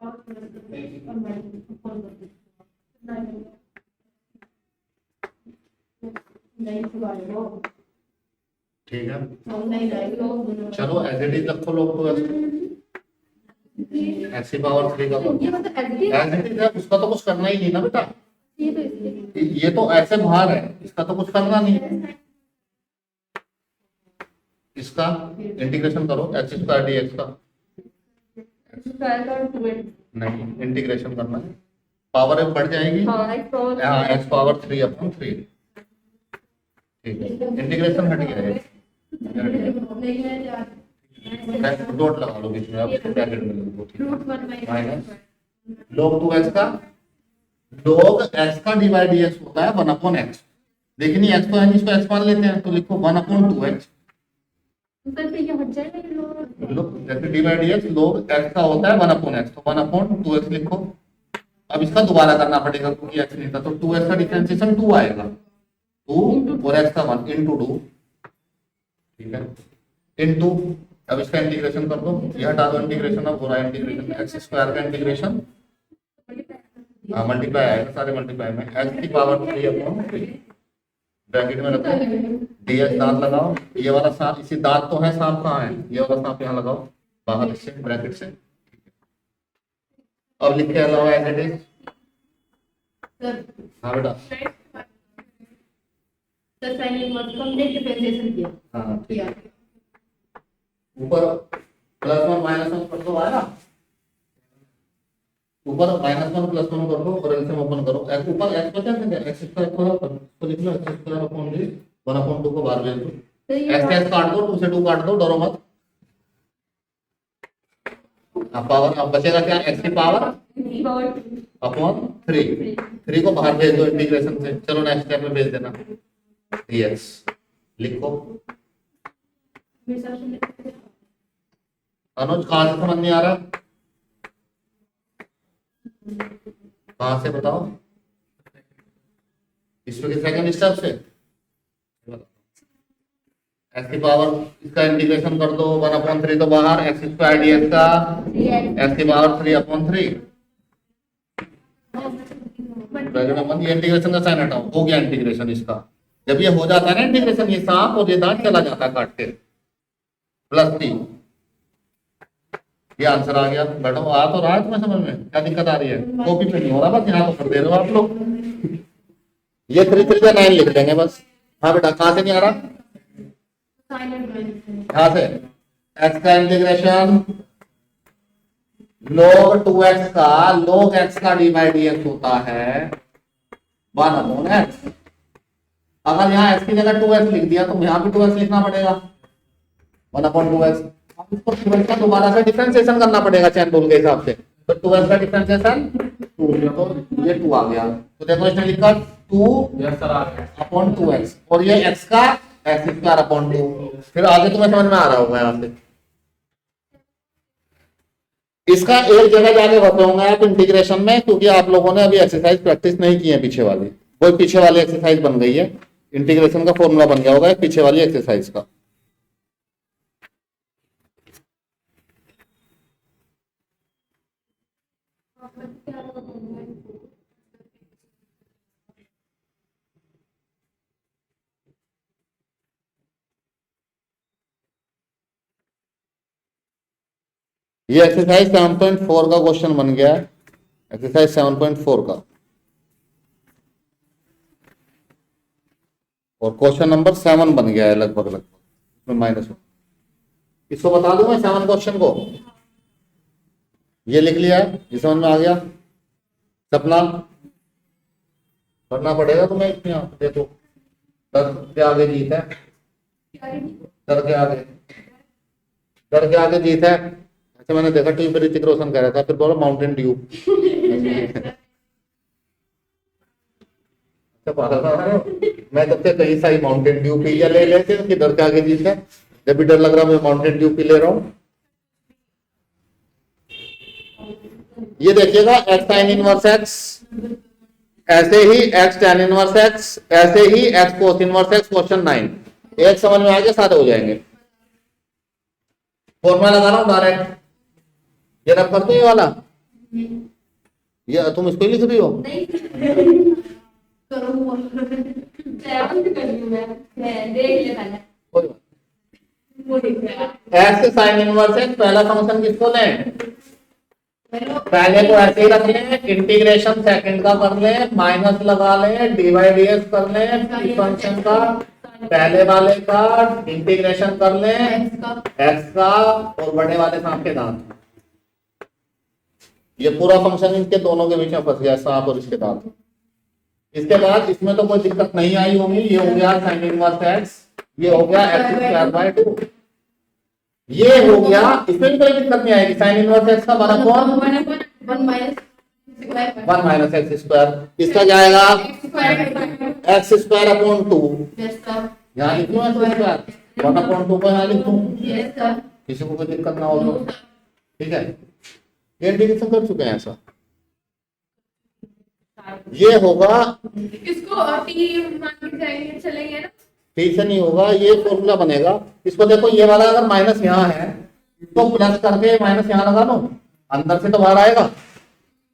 ठीक है, चलो एज इट इज रखो लोग तो एक्स की पावर 3 का एज इट इज है, उसका तो कुछ करना ही नहीं ना बेटा, ये तो ऐसे बाहर है, इसका तो कुछ करना नहीं है। इसका इंटीग्रेशन करो एक्स स्क्वायर डी एक्स का, नहीं इंटीग्रेशन करना है, पावर बढ़ जाएगी, हाँ एक्स पावर 3/3, ठीक है, इंटीग्रेशन हट गया है, डॉट लगा लो बीच में, अब इसको ब्रैकेट में लगो, माइनस log 2x का, log x का डिवाइड dx होता है 1/x, लेकिन ये x को है इसको x मान लेते हैं तो लिखो 1/2x, जैसे डिवाइड dx log x का होता है 1/x, तो 1/2x लिखो। अब इसका दोबारा करना पड़ेगा क्योंकि x नहीं था, तो 2x का डिफरेंशिएशन 2 आएगा, 2 और x का 1 into 2, ठीक है, इनटू, अब इसका इंटीग्रेशन कर दो, ये हटा दो इंटीग्रेशन, अब हो रहा है इंटीग्रेशन एक्स स्क्वायर का इंटीग्रेशन, मल्टीप्लाई आएगा सारे मल्टीप्लाई में, एक्स की पावर 3/3, ब्रैकेट में रखो, डीएक्स दांत लगाओ, ये वाला सांप, इसी दांत तो है, सांप कहाँ है, ये वाला सांप यहाँ लगाओ बाहर से ब्रैकेट से, अब लिख के अलावा एज इट इज, हाँ बेटा, हाँ ठीक है, ऊपर +1 -1 कर दो, आया ऊपर -1 +1 कर दो और एलसीएम ओपन करो, ऊपर x बचा है, x स्क्वायर तो लिख लो, x स्क्वायर अपॉन 1/2 को बाहर भेज दो, x काट दो, 2 से 2 काट दो, डरो मत, अब पावर, अब बचेगा क्या, x की पावर अपॉन 3 को बाहर भेज दो इंटीग्रेशन से, चलो नेक्स्ट स्टेप में भेज देना, dx लिखो। अनुज कहां से समझ नहीं आ रहा, कहां से बताओ, इसमें के सेकंड स्टेप से, एक्स की पावर, इसका इंटीग्रेशन कर दो 1/3 तो बाहर, एक्स स्क्वायर डीएक्स का एक्स की पावर 3/3, ये इंटीग्रेशन का साइन हटाओ, हो गया इंटीग्रेशन इसका, जब ये हो जाता है ना इंटीग्रेशन, ये सांप और ये दांत चला जाता है काट के, +3, ये आंसर आ गया, बैठो आ तो रहा है तुम्हें समझ में, क्या दिक्कत आ रही है, कॉपी पे नहीं हो रहा, बस यहाँ तो कर दे रहे हो आप लोग, ये 3 3 9 लिख देंगे बस, हाँ बेटा कहाँ से नहीं आ रहा, यहाँ से, x का इंटीग्रेशन log 2x का, log x का डिवाइड dx होता है 1/x, अगर यहाँ x की जगह 2x लिख दिया तो यहाँ भी 2x लिखना पड़ेगा 1/2x, इसको 2x का दोबारा से डिफरेंशिएशन करना पड़ेगा चैन रूल के हिसाब से, तो 2x का डिफरेंशिएशन 2, तो ये 2 आ गया, तो देखो इसने लिखा 2/2x और ये x का x स्क्वायर अपॉन 2, फिर आगे तुम्हें समझ में आ रहा होगा यहाँ से, इसका एक जगह जाके फंसे होंगे आप इंटीग्रेशन में, क्योंकि आप लोगों ने अभी एक्सरसाइज प्रैक्टिस नहीं की है पीछे वाली, कोई पीछे वाली एक्सरसाइज बन गई है, इंटीग्रेशन का फॉर्मूला बन गया होगा पीछे वाली एक्सरसाइज का, ये एक्सरसाइज 7.4 का क्वेश्चन बन गया है, एक्सरसाइज 7.4 का, और क्वेश्चन नंबर 7 बन गया है लगभग -1, इसको बता दूं मैं 7 क्वेश्चन को, ये लिख लिया है, ये समझ में आ गया, सपना करना पड़ेगा तुम्हें, देखो 10 के आगे जीत है, 10 के आगे जीत है, अच्छा मैंने देखा टीवी पर ऋतिक रोशन कह रहा था, फिर बोला माउंटेन ड्यू, अच्छा मैं तब से कहीं सा ही माउंटेन ड्यू पी ले लेते कि डर के आगे जीत है, जब भी डर लग रहा मैं माउंटेन ड्यू पी ले रहा हूँ, ये देखिएगा x sin इनवर्स x, ऐसे ही x tan इनवर्स x, ऐसे ही x cos inverse x, question 9, एक समझ में आ गया, सारे हो जाएंगे, फॉर्मूला लगा रहा हूं डायरेक्ट, ये रब कर दो ये वाला, ये तुम इसको ही लिख रही हो? नहीं करो सेवन कर लूं मैं देख ले पहले कोई बात वो देख रहा नहीं। एक्स साइन इनवर्स एक्स पहला फंक्शन किसको लें? पहले को ऐसे ही रख लें, इंटीग्रेशन सेकंड का कर लें, माइनस लगा लें, डीवाई डीएक्स कर लें, इस फंक्शन का पहले वाले का इंटीग्रेशन कर लें एक्स का और बड़े वाले सांप के दांत। ये पूरा फंक्शन इनके दोनों के बीच में फंस गया, सांप और इसके दांत। इसके बाद इसमें तो कोई दिक्कत नहीं आई होगी। ये हो गया साइन इनवर्स एक्स, ये हो गया एक्स स्क्वायर बाय 2, ये हो गया। इसमें भी कोई दिक्कत नहीं आएगी। साइन इनवर्स एक्स का 1 माइनस एक्स स्क्वायर, इसका जाएगा एक्स स्क्वायर अपॉन 2। यहाँ लिख लूँ एक्स स्क्वायर 1/2 को यहाँ लिख दूँ, किसी को कोई दिक्कत ना हो तो ठीक है। ये इंटीग्रेशन कर चुके हैं ऐसा। ये होगा, इसको टी मान के जाएंगे चलेंगे ना, ठीक से नहीं होगा, ये फॉर्मूला बनेगा। इसको देखो, ये वाला अगर माइनस यहाँ है, इसको प्लस करके माइनस यहाँ लगा लो, अंदर से तो बाहर आएगा,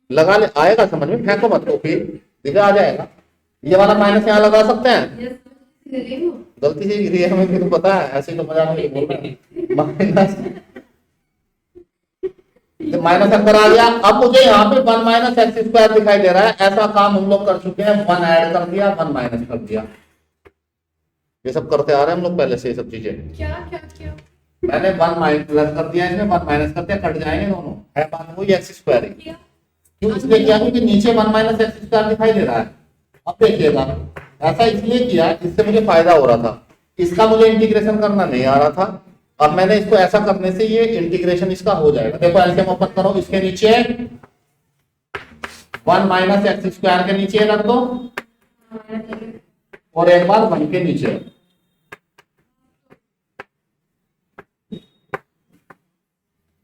लगा ले आएगा, समझ में फेंको मत को, फिर दिखा आ जाएगा। ये वाला माइनस यहाँ लगा सकते हैं, गलती से गिरी है हमें, फिर पता है ऐसे ही तो मजाक में बोल रहे हैं। माइनस माइनस अंदर आ गया। अब मुझे यहाँ पे 1 माइनस एक्स स्क्वायर दिखाई दे रहा है। ऐसा काम हम लोग कर चुके हैं, 1 ऐड कर दिया, 1 माइनस कर दिया। ये सब करते आ रहे हैं हम लोग पहले से, ये सब चीजें। क्या क्या क्या मैंने 1 माइनस प्लस कर दिया, इसमें 1 माइनस कर दिया, कट जाएंगे दोनों, है बात वही एक्स स्क्वायर है। क्यों इसलिए किया? क्योंकि नीचे 1 माइनस एक्स स्क्वायर दिखाई दे रहा है। अब देखिएगा, ऐसा इसलिए किया, इससे मुझे फायदा हो रहा था, इसका मुझे इंटीग्रेशन करना नहीं आ रहा था। अब मैंने इसको ऐसा करने से ये इंटीग्रेशन इसका हो जाएगा। देखो एलसीएम ओपन करो, इसके नीचे 1 माइनस एक्स स्क्वायर के नीचे रख दो और एक बार 1 के नीचे।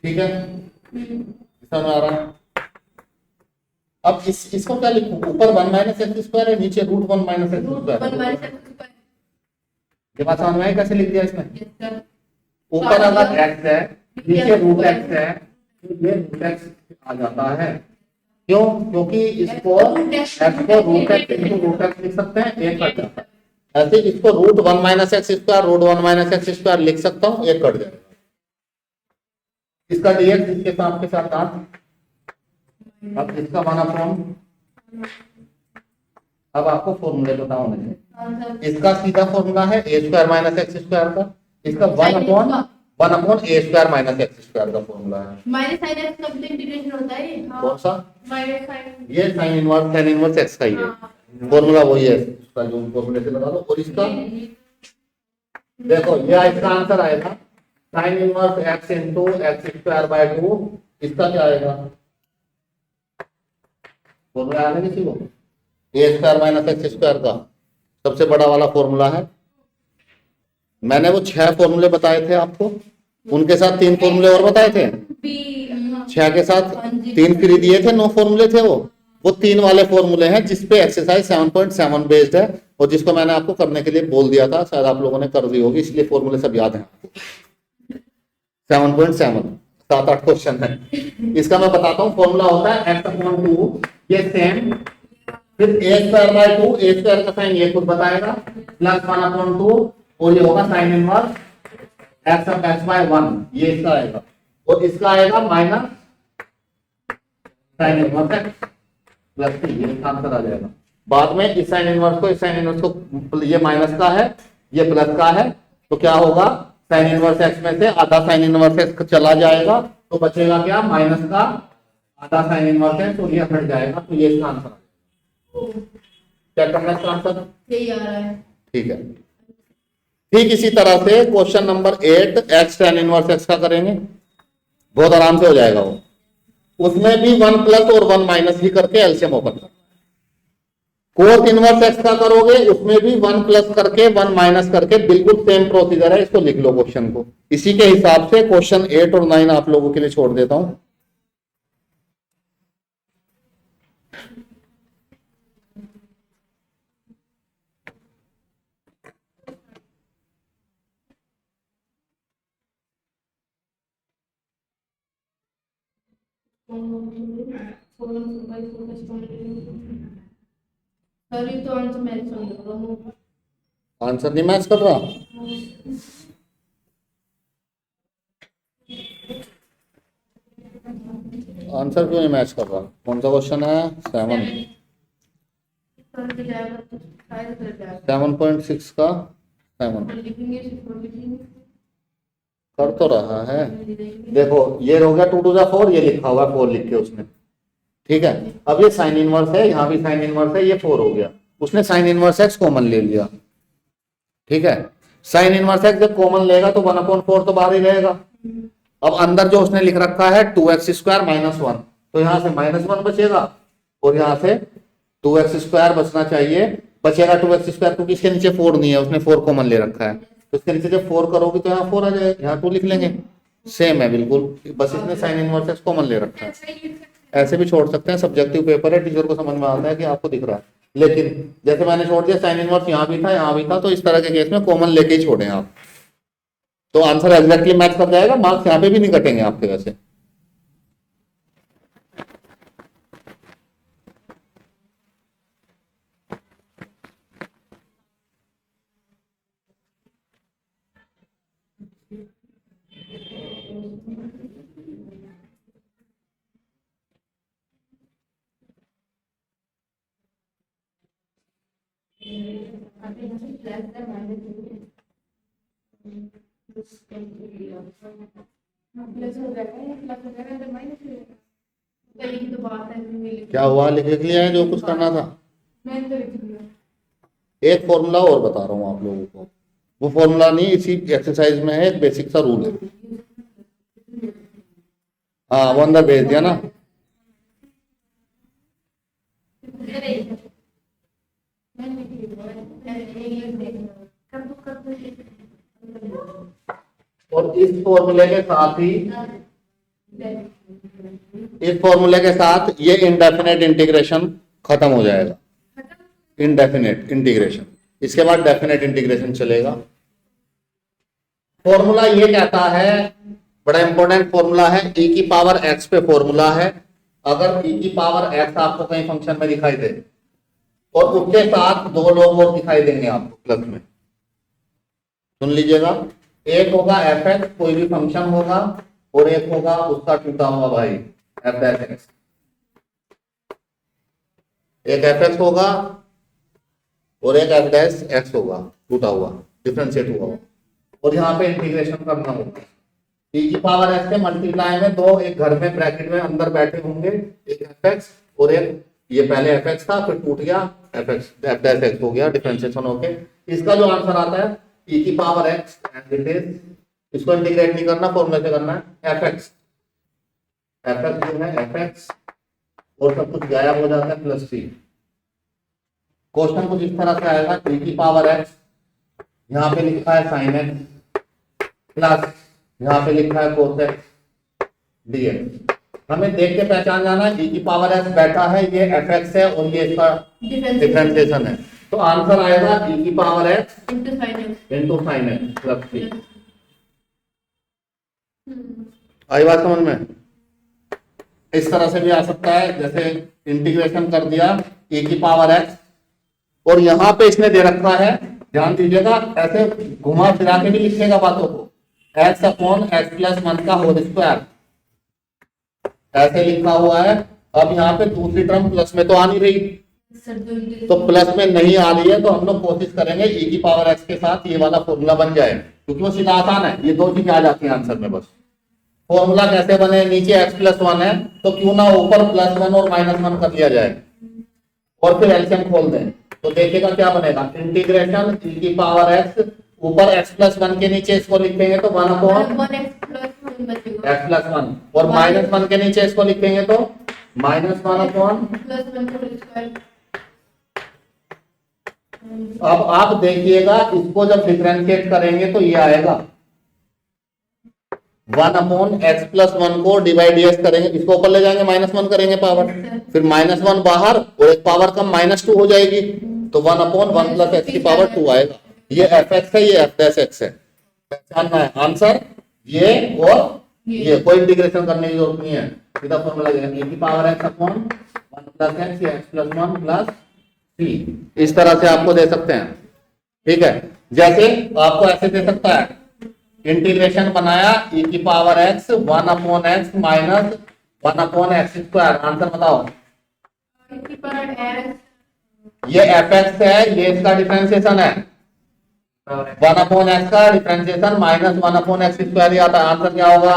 ठीक है, समझ आ रहा है? अब इसको क्या लिखूं? ऊपर 1 माइनस एक्स स्क्वायर है, नीचे √1 माइनस एक्स स्क्वायर। ये बात समझ में आई कैसे लिख दिया इसमें? ऊपर अगर x है, नीचे √x है, तो ये √x आ जाता है। क्यों? क्योंकि इसको x को √x into √x लिख सकते हैं, एक कट जाता है। ऐसे इसको √1 minus x square √1 minus x square लिख सकता हूँ, एक कट जाएगा। इसका dx इसके साथ के साथ साथ, अब इसका 1/, अब आपको फॉर्मूले बताओ मुझे। इसका सीधा फॉर्मूला है a square minus x square का, इसका 1/(a² माइनस एक्स स्क्वायर का फॉर्मूला है। माइनस साइन एक्स का भी इंटीग्रेशन होता है। कौन सा? माइनस साइन, ये साइन इनवर्स एक्स का ही है, फॉर्मूला वही है, इसका जो फॉर्मूले से लगा लो। और इसका देखो, ये इसका आंसर आएगा sine inverse x into x square by 2। इसका क्या आएगा? फॉर्मूला आने किसी को a² माइनस एक्स स्क्वायर का सबसे बड़ा वाला फॉर्मूला है। मैंने वो 6 फॉर्मूले बताए थे आपको, उनके साथ 3 फॉर्मूले और बताए थे। 6 के साथ 3 फ्री दिए थे, 9 फॉर्मूले थे। वो 3 वाले फॉर्मूले हैं जिसपे एक्सरसाइज 7.7 बेस्ड है, और जिसको मैंने आपको करने के लिए बोल दिया था, शायद आप लोगों ने कर दी होगी, इसलिए फॉर्मूले सब याद हैं। 7.7 7-8 क्वेश्चन है। इसका मैं बताता हूँ, फॉर्मूला होता है x/2, ये सेम, फिर a²/2, a² का साइन ये खुद बताएगा, प्लस 1/2, और ये होगा साइन इनवर्स x/(1), ये इसका आएगा, और इसका आएगा minus sine inverse x plus 3, ये आंसर आ जाएगा। बाद में इस साइन इनवर्स को, ये माइनस का है, ये प्लस का है, तो क्या होगा? साइन इनवर्स x में से आधा साइन इनवर्स x चला जाएगा, तो बचेगा क्या? माइनस का आधा साइन इनवर्स x, तो ये हट जाएगा, तो ये इसका आंसर। क्या करना है इसका आंसर? यही आ रहा है। ठीक है। ठीक इसी तरह से question number 8 x tan inverse x का करेंगे, बहुत आराम से हो जाएगा वो। उसमें भी 1 प्लस और 1 माइनस ही करके एलसीएम ओपन करना। कोस इनवर्स x का करोगे, उसमें भी 1 प्लस करके 1 माइनस करके, बिल्कुल सेम प्रोसीजर है। इसको लिख लो क्वेश्चन को। इसी के हिसाब से क्वेश्चन 8 और 9 आप लोगों के लिए छोड़ देता हूं। सॉरी तो आंसर मैच हो गया। आंसर नहीं मैच कर रहा। आंसर क्यों नहीं मैच कर रहा? कौन सा क्वेश्चन है? 7.6 का 7 कर तो रहा है। देखो ये हो गया 2 to the 4, ये लिखा हुआ 4 लिख के उसने, ठीक है। अब ये साइन इनवर्स है, यहाँ भी साइन इनवर्स है, ये 4 हो गया। उसने साइन इनवर्स एक्स कॉमन ले लिया, ठीक है। साइन इनवर्स एक्स जब कॉमन लेगा तो 1/4 तो बाहर ही रहेगा। अब अंदर जो उसने लिख रखा है 2x² -1, तो यहां से -1 बचेगा और यहां से 2x² बचना चाहिए, बचेगा 2x², क्योंकि इसके नीचे 4 नहीं है, उसने 4 कॉमन ले रखा है। तो इसके नीचे जब 4 करोगे तो यहाँ 4 आ जाएगा, यहाँ 2 लिख लेंगे, सेम है बिल्कुल, बस इसने साइन इनवर्स एक्स कॉमन ले रखा है। ऐसे भी छोड़ सकते हैं, सब्जेक्टिव पेपर है, टीचर को समझ में आता है कि आपको दिख रहा है। लेकिन जैसे मैंने छोड़ दिया साइन इनवर्स यहाँ भी था, यहाँ भी था, तो इस तरह के केस में कॉमन लेके ही छोड़े आप, तो आंसर एग्जैक्टली मैच कर जाएगा, मार्क्स यहाँ पे भी नहीं कटेंगे आपके वैसे। क्या हुआ? लिख लिया है जो कुछ करना था? एक फॉर्मूला और बता रहा हूँ आप लोगों को, वो फॉर्मूला नहीं, इसी एक्सरसाइज में है, एक बेसिक सा रूल है। हाँ वो अंदर भेज दिया ना। और इस फॉर्मूले के साथ ही, इस फॉर्मूले के साथ ये इंडेफिनेट इंटीग्रेशन खत्म हो जाएगा, इंडेफिनेट इंटीग्रेशन। इसके बाद डेफिनेट इंटीग्रेशन चलेगा। फॉर्मूला ये कहता है, बड़ा इंपॉर्टेंट फॉर्मूला है, e की पावर x पे फॉर्मूला है। अगर e की पावर x आपको कहीं फंक्शन में दिखाई दे और उसके साथ 2 लोग और दिखाई देंगे आपको प्लस में, सुन लीजिएगा, एक होगा fx, कोई भी फंक्शन होगा, और एक होगा उसका टूटा हुआ भाई f'(x). एक fx होगा और एक f'(x) होगा, टूटा हुआ, डिफरेंशिएट हुआ, और यहाँ पे इंटीग्रेशन करना होगा। e की पावर x से मल्टीप्लाई में 2 एक घर में ब्रैकेट में अंदर बैठे होंगे, एक fx और एक, ये पहले fx था फिर टूट गया f'(x) हो गया, डिफरेंशिएशन होके इसका जो आंसर आता है e की power x as it is, इसको इंटीग्रेट नहीं करना, फॉर्मूला से करना है fx जो है fx, और सब कुछ गायब हो जाता है प्लस c। क्वेश्चन कुछ इस तरह से आएगा, e की पावर x, यहाँ पे लिखा है sin x प्लस यहाँ पे लिखा है cos x dx। हमें देख के पहचान जाना है, e की पावर x बैठा है, ये fx है और ये इसका डिफरेंशिएशन है, तो आंसर आएगा e की power x into sin x plus c। आई बात समझ में? इस तरह से भी आ सकता है, जैसे इंटीग्रेशन कर दिया e की पावर x, और यहाँ पे इसने दे रखा है, ध्यान दीजिएगा, ऐसे घुमा फिरा के भी लिखेगा बातों को, x/(x+1) का होल स्क्वायर, ऐसे लिखा हुआ है। अब यहाँ पे दूसरी टर्म प्लस में तो आ नहीं रही, तो प्लस में नहीं आ रही है, तो हम लोग कोशिश करेंगे e की पावर x के साथ ये वाला फॉर्मूला बन जाए, क्योंकि वो सीधा आसान है, ये 2 चीजें आ जाती हैं आंसर में बस। फॉर्मूला कैसे बने? नीचे x+1 है, तो क्यों ना ऊपर +1 और -1 कर लिया जाए, और फिर एलसीएम खोल दें, तो देखिएगा क्या बनेगा, इंटीग्रेशन e की पावर x, ऊपर x+1 के नीचे इसको लिखेंगे तो 1/x+1, और -1 के नीचे इसको लिखेंगे तो -1/। अब आप देखिएगा, इसको जब डिफरेंशिएट करेंगे तो ये आएगा 1/x+1 को डिवाइड करेंगे, इसको ऊपर ले जाएंगे, -1 करेंगे पावर, फिर -1 बाहर और एक पावर कम -2 हो जाएगी, तो 1/1 + x की पावर 2 आएगा। ये fx है, ये f'(x) है, पहचानना है आंसर ये और ये कोई इंटीग्रेशन करने की जरूरत नहीं है, सीधा फॉर्मूला लगेगा e की power x upon 1 plus x या x प्लस 1 प्लस c। इस तरह से आपको दे सकते हैं, ठीक है। जैसे आपको ऐसे दे सकता है, इंटीग्रेशन बनाया e की power x 1 upon x minus 1 upon x square, answer बताओ। ये fx है, ये इसका डिफरेंशिएशन है, 1 अपॉन x का differentiation minus 1 upon x square आता है, आंसर क्या होगा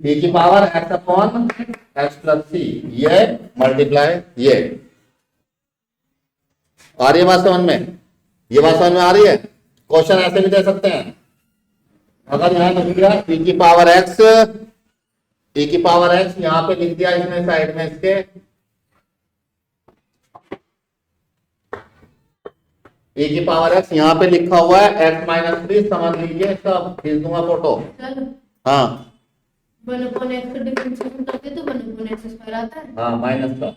e की power x upon x plus c, ये मल्टीप्लाई ये। आ रही है बात समझ में? ये बात समझ में आ रही है? क्वेश्चन ऐसे भी दे सकते हैं, अगर यहां लिख दिया e की पावर x यहां पे लिख दिया इसने साइड में इसके e की पावर x यहाँ पे लिखा हुआ है x माइनस 3, समझ लीजिए, इसका खींच दूंगा फोटो। हाँ 1 अपॉन x का डिफरेंशिएशन करते तो 1 अपॉन x स्क्वायर आता है। हाँ माइनस का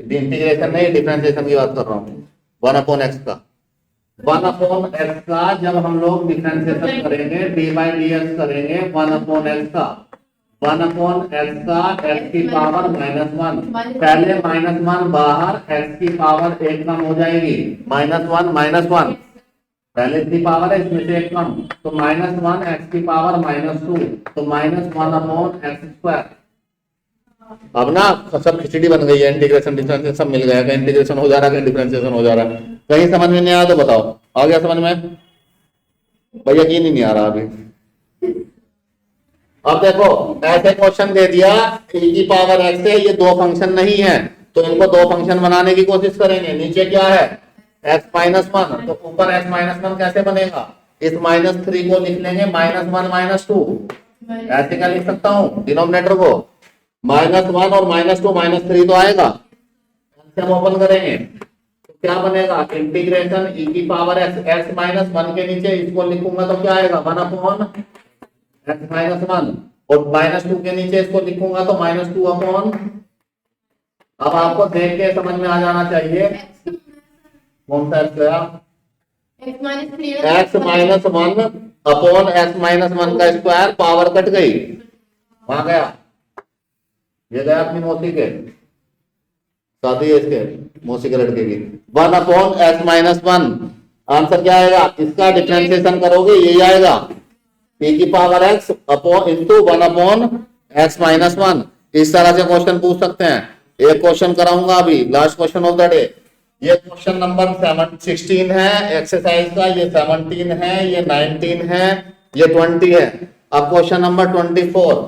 इंटीग्रेशन नहीं, डिफरेंशिएशन की बात कर रहा हूँ। 1 अपॉन x का 1 अपॉन x का जब हम लोग डिफरेंशिएशन करेंगे डी बाई डी एक्स करेंगे 1 अपॉन x का 1 अपॉन x का x की पावर -1, पहले -1 बाहर, x की पावर 1 कम हो जाएगी, -1 पहले इसकी पावर है, इसमें से 1 कम, तो -1 x की पावर -2, तो -1 अपॉन x स्क्वायर। अब ना सब खिचड़ी बन गई है, इंटीग्रेशन डिफरेंशिएशन सब मिल गया, कहीं इंटीग्रेशन हो जा रहा है, कहीं डिफरेंशिएशन हो जा रहा है। कहीं समझ में नहीं आया तो बताओ, आ गया समझ में? भाई यकीन ही नहीं आ रहा अभी। अब देखो ऐसे क्वेश्चन दे दिया e की पावर x है, ये दो फंक्शन नहीं है, तो इनको दो फंक्शन बनाने की कोशिश करेंगे। नीचे क्या है x माइनस 1, तो ऊपर x माइनस 1 कैसे बनेगा? इस -3 को लिख लेंगे -1 -2, ऐसे क्या लिख सकता हूँ डिनोमिनेटर को, -1 और -2 -3 तो आएगा, हम ओपन करेंगे तो क्या बनेगा, इंटीग्रेशन e की पावर x माइनस 1 के नीचे इसको लिखूंगा तो क्या आएगा 1 अपॉन x माइनस 1, और -2 के नीचे इसको लिखूंगा तो -2 अपॉन। अब आपको देख के समझ में आ जाना चाहिए कौन सा x गया, x minus 1 upon x minus 1 का स्क्वायर, पावर कट गई, वहां गया, ये गया अपनी मौसी के शादी है इसके मौसी के लड़के की, 1 अपॉन x माइनस 1, आंसर क्या आएगा? इसका डिफरेंशिएशन करोगे यही आएगा, e की power x upon into 1 upon x minus 1। इस तरह से क्वेश्चन पूछ सकते हैं। एक क्वेश्चन कराऊंगा अभी, last question of the day, ये क्वेश्चन नंबर 16 है एक्सरसाइज का, ये 17 है, ये 19 है, ये 20 है। अब क्वेश्चन नंबर 24,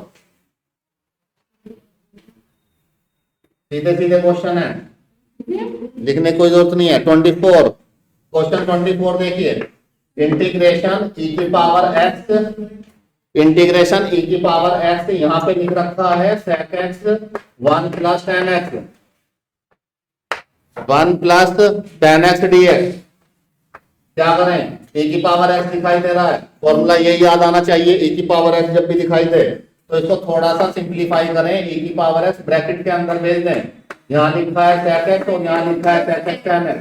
सीधे सीधे क्वेश्चन है, लिखने की कोई जरूरत नहीं है। 24 क्वेश्चन 24 देखिए, इंटीग्रेशन e की पावर x यहाँ पे लिख रखा है sec x 1 plus tan x, 1 plus tan x dx। क्या करें, e की पावर x दिखाई दे रहा है, फॉर्मूला यही याद आना चाहिए, e की पावर x जब भी दिखाई दे तो इसको थोड़ा सा सिंप्लीफाई करें, e की पावर x ब्रैकेट के अंदर भेज दें, यहाँ लिखा है sec x और यहाँ लिखा है sec x tan x।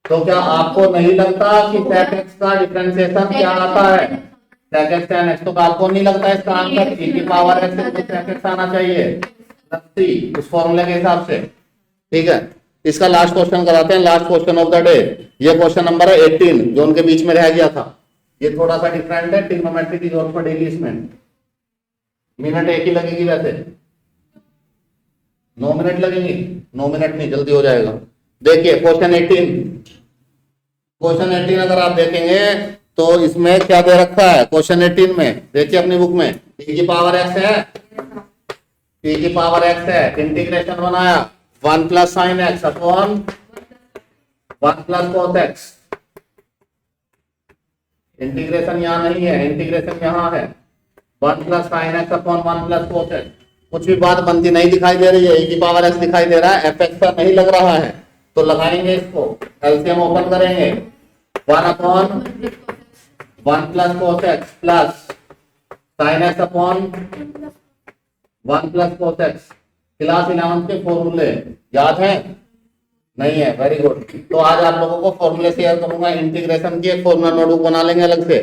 तो क्या आपको नहीं लगता कि sec x का डिफरेंशिएशन क्या आता है, sec x tan x? तो आपको नहीं लगता इसका आंसर e की पावर x से sec x आना चाहिए उस फॉर्मूले के हिसाब से? ठीक है, इसका लास्ट क्वेश्चन कराते हैं, last question of the day. ये क्वेश्चन नंबर है 18 जो उनके बीच में रह गया था। ये थोड़ा सा डिफरेंट है, ट्रिग्नोमेट्री की जरूरत पड़ेगी इसमें, मिनट एक ही लगेगी, वैसे 9 मिनट लगेंगी, 9 मिनट नहीं, जल्दी हो जाएगा। देखिए क्वेश्चन 18 अगर आप देखेंगे तो इसमें क्या दे रखा है क्वेश्चन 18 में, देखिए अपनी बुक में, e की पावर x है, e की पावर x है, इंटीग्रेशन बनाया 1 plus sign x upon 1 plus cos x। Integration यहाँ नहीं है, इंटीग्रेशन यहाँ है, 1 plus sign x upon 1 plus cos x। कुछ भी बात बनती नहीं दिखाई दे रही है, e की पावर x दिखाई दे रहा है, fx का नहीं लग रहा है, तो लगाएंगे इसको, एलसीएम ओपन करेंगे, 1 upon 1 plus cos x plus sign x upon 1 plus cos x। Class 11 के फॉर्मूले याद है? नहीं है, वेरी गुड। तो आज आप लोगों को फॉर्मूले शेयर करूंगा, इंटीग्रेशन की एक फॉर्मूला नोटबुक बना लेंगे अलग से,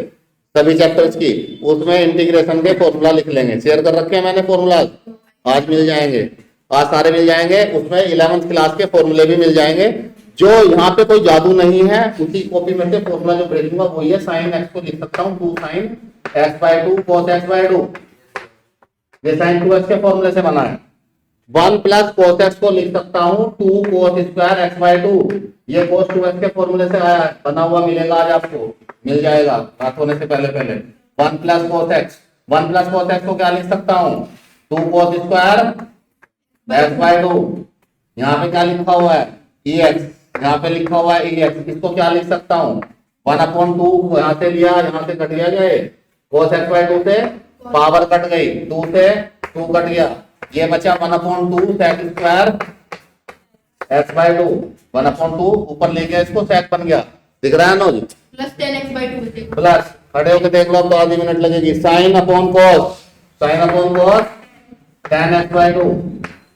सभी चैप्टर्स की, उसमें इंटीग्रेशन के फॉर्मूला लिख लेंगे। शेयर कर रखे हैं मैंने फॉर्मूला, आज मिल जाएंगे, आज सारे मिल जाएंगे। उसमें 11th क्लास के फॉर्मूले भी मिल जाएंगे। जो यहाँ पे कोई जादू नहीं है, उसी कॉपी में से फॉर्मूला जो भेजूंगा वही है। साइन एक्स को लिख सकता हूँ 2 sin x/2 cos x/2, ये sin 2x के फॉर्मूले से बना है। 1 + cos x को लिख सकता हूँ 2 cos square x/2, ये cos 2x के फॉर्मूले से आया है, बना हुआ मिलेगा आज आपको, मिल जाएगा बात होने से पहले पहले। 1 + cos x, 1 + cos x को क्या लिख सकता हूँ 2 cos square x/2, यहाँ पे क्या लिखा हुआ है ex, यहाँ पे लिखा हुआ है ex, इसको क्या लिख सकता हूँ 1/2, यहाँ से लिया, यहाँ से कट गया, जाए cos x/2 से पावर कट गई, 2 से 2 कट गया, ये बचा 1/2 sec स्क्वायर x/2, 1/2 ऊपर ले गया, इसको sec बन गया, दिख रहा है ना जी, प्लस 10x/2 बचेगा। प्लस खड़े होकर देख लो, अब तो आधी मिनट लगेगी, sin अपॉन cos 10x/2।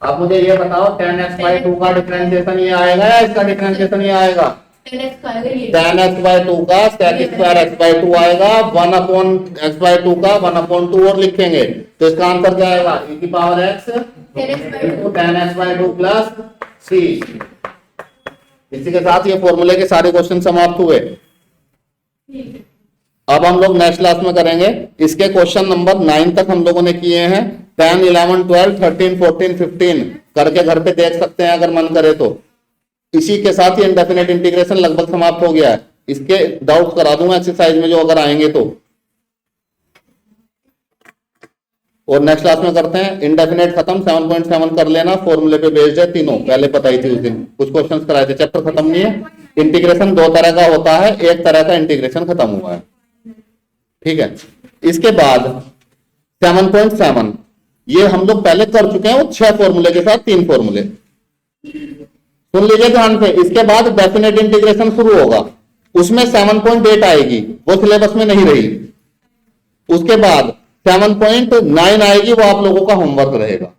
अब मुझे ये बताओ 10x/2 का डिफरेंशिएशन ये आएगा या इसका डिफरेंशिएशन ये आएगा? 10x का आएगा ये। 10x/2 का sec स्क्वायर x/2 आएगा, 1/x/2 का 1/2 और लिखेंगे, तो इसका आंसर क्या आएगा e की power x 10x/2 plus c। इसी के साथ ये फॉर्मूले के सारे क्वेश्चन समाप्त हुए। ठीक है। अब हम लोग नेक्स्ट क्लास में करेंगे, इसके क्वेश्चन नंबर 9 तक हम लोगों ने किए हैं। 10, 11, 12, 13, 14, 15 करके घर पे देख सकते हैं अगर मन करे तो। इसी के साथ ये इंडेफिनेट इंटीग्रेशन लगभग समाप्त हो गया है। इसके डाउट करा दूंगा एक्सरसाइज में जो अगर आएंगे तो, और नेक्स्ट क्लास में करते हैं इंडेफिनेट खत्म। 7.7 कर लेना, फॉर्मूले पे बेस्ड है तीनों, पहले बताई थी उस दिन, कुछ क्वेश्चंस कराए थे, चैप्टर खत्म नहीं है। इंटीग्रेशन 2 तरह का होता है, एक तरह का इंटीग्रेशन खत्म हुआ है, ठीक है। इसके बाद 7.7 ये हम लोग पहले कर चुके हैं, वो 6 फॉर्मूले के साथ 3 फॉर्मूले, सुन लीजिए ध्यान से। इसके बाद डेफिनेट इंटीग्रेशन शुरू होगा, उसमें 7.8 आएगी, वो सिलेबस में नहीं रही। उसके बाद 7.9 आएगी, वो आप लोगों का होमवर्क रहेगा।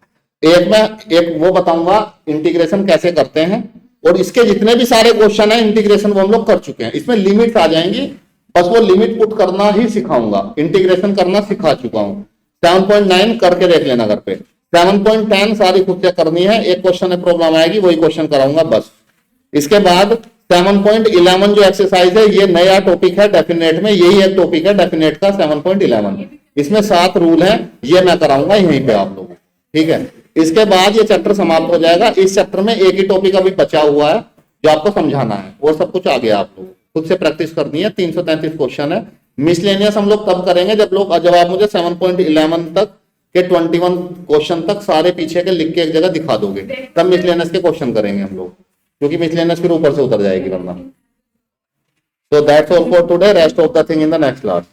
एक वो बताऊंगा इंटीग्रेशन कैसे करते हैं, और इसके जितने भी सारे क्वेश्चन है इंटीग्रेशन वो हम लोग कर चुके हैं। इसमें लिमिट्स आ जाएंगी, बस वो लिमिट पुट करना ही सिखाऊंगा, इंटीग्रेशन करना सिखा चुका हूं। 7.9 करके देख लेना घर पे। 7.10 सारी खुद से करनी है, एक क्वेश्चन में प्रॉब्लम आएगी वही क्वेश्चन कराऊंगा बस। इसके बाद 7.11 जो एक्सरसाइज है, ये नया टॉपिक है डेफिनेट में, यही एक टॉपिक है डेफिनेट का 7.11। इसमें 7 रूल है, ये मैं कराऊंगा यहीं पे आप लोगों, ठीक है। इसके बाद ये चैप्टर समाप्त हो जाएगा। इस चैप्टर में एक ही टॉपिक अभी बचा हुआ है जो आपको समझाना है, और सब कुछ आ गया, आप लोग खुद से प्रैक्टिस करनी है। 333 क्वेश्चन है। मिसलेनियस हम लोग तब करेंगे जब आप मुझे 7.11 तक के 21 क्वेश्चन तक सारे पीछे के लिख के एक जगह दिखा दोगे, तब मिसलेनियस के क्वेश्चन करेंगे हम लोग, क्योंकि मिसलेनियस फिर ऊपर से उतर जाएगी वरना। So that's all for today. Rest of the thing in the next class.